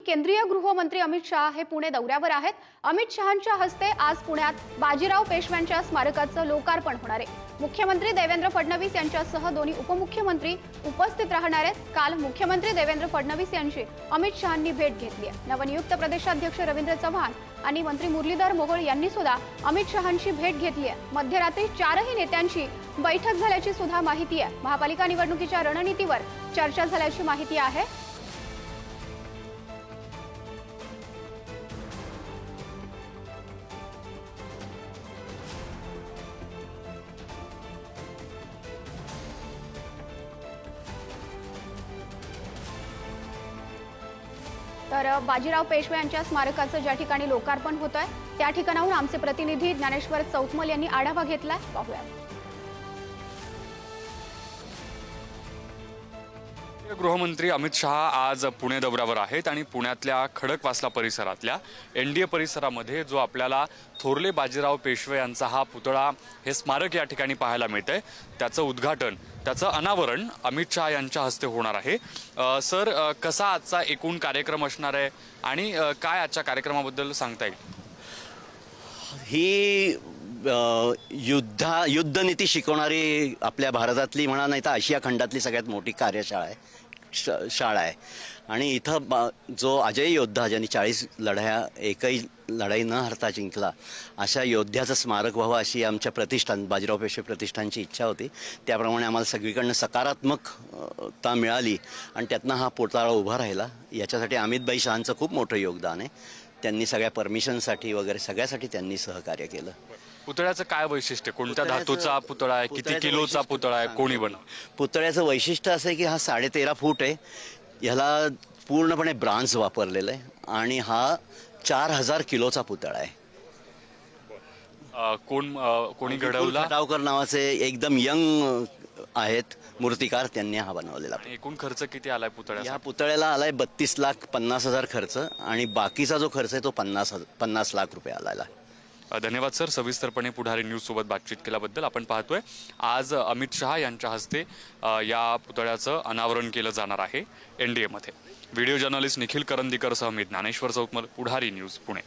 केंद्रीय गृहमंत्री अमित शहा हे पुणे दौऱ्यावर आहेत। अमित शहांच्या हस्ते आज पुण्यात बाजीराव पेशव्यांच्या स्मारकाचं लोकार्पण होणार आहे। मुख्यमंत्री देवेंद्र फडणवीस यांच्यासह दोन्ही उपमुख्यमंत्री उपस्थित राहणार आहेत। काल मुख्यमंत्री देवेंद्र फडणवीस यांची अमित शहांनी भेट घेतली आहे। नवनियुक्त प्रदेशाध्यक्ष रवींद्र चव्हाण आणि मंत्री मुरलीधर मोहोळ यांनी सुद्धा अमित शहांची भेट घेतली आहे। मध्यरात्री चारही नेत्यांची बैठक झाल्याची सुद्धा माहिती आहे। महापालिका निवडणुकीच्या रणनीतीवर चर्चा झाल्याची माहिती आहे। तर बाजीराव पेशवे यांच्या स्मारकाचं ज्या ठिकाणी लोकार्पण होत आहे त्या ठिकाणाहून आमचे प्रतिनिधी ज्ञानेश्वर चौतमल यांनी आढावा घेतलाय। पाहूया। गृहमंत्री अमित शहा आज पुणे दौऱ्यावर आहेत आणि पुण्यातल्या खडकवासला परिसरातल्या एनडीए परिसरामध्ये जो आपल्याला थोरले बाजीराव पेशवे यांचा हा पुतळा हे स्मारक या ठिकाणी पाहायला मिळतंय, त्याचं उद्घाटन त्याचं अनावरण अमित शहा यांच्या हस्ते होणार आहे। सर, कसा आजचा एकूण कार्यक्रम असणार आहे आणि काय आजच्या कार्यक्रमाबद्दल सांगता येईल? ही युद्धनीती शिकवणारी आपल्या भारतातली म्हणा नाही तर आशिया खंडातली सगळ्यात मोठी कार्यशाळा आहे, शाळा आहे। आणि इथं जो अजय योद्धा ज्यांनी 40 लढाया एकही लढाई न हरता जिंकला अशा योद्ध्याचं स्मारक व्हावं अशी आमच्या प्रतिष्ठान बाजीराव पेशवे प्रतिष्ठानची इच्छा होती। त्याप्रमाणे आम्हाला सगळीकडनं सकारात्मकता मिळाली आणि त्यातनं हा पुतळा उभा राहिला। याच्यासाठी अमितभाई शहांचं खूप मोठं योगदान आहे। त्यांनी सगळ्या परमिशनसाठी वगैरे सगळ्यासाठी त्यांनी सहकार्य केलं। पुतळ्याचं काय वैशिष्ट्य? कोणत्या धातूचा पुतळा आहे? किती किलोचा पुतळा आहे? कोणी बनवला? पुतळ्याचं वैशिष्ट्य असं आहे की हा 13.5 फूट आहे। ह्याला पूर्णपणे ब्रांझ वापरलेलं आहे आणि हा 4000 किलोचा पुतळा आहे। कोणी घडवला? खटावकर नावाचे एकदम यंग आहेत मूर्तिकार, त्यांनी हा बनवलेला। एकूण खर्च किती आलाय पुतळ्याचा? या पुतळ्याला आलाय 32,50,000 खर्च आणि बाकीचा जो खर्च आहे तो 50 लाख रुपये आलेला। धन्यवाद सर, सविस्तरपणे पुढारी न्यूज सोबत बातचीत केल्याबद्दल। आपण पाहतोय आज अमित शहा यांच्या हस्ते या पुतळ्याचं अनावरण केलं जाणार आहे एनडीए मध्ये। व्हिडिओ जर्नलिस्ट निखिल करंदीकर सह मी ज्ञानेश्वर चौतमल, पुढारी न्यूज, पुणे।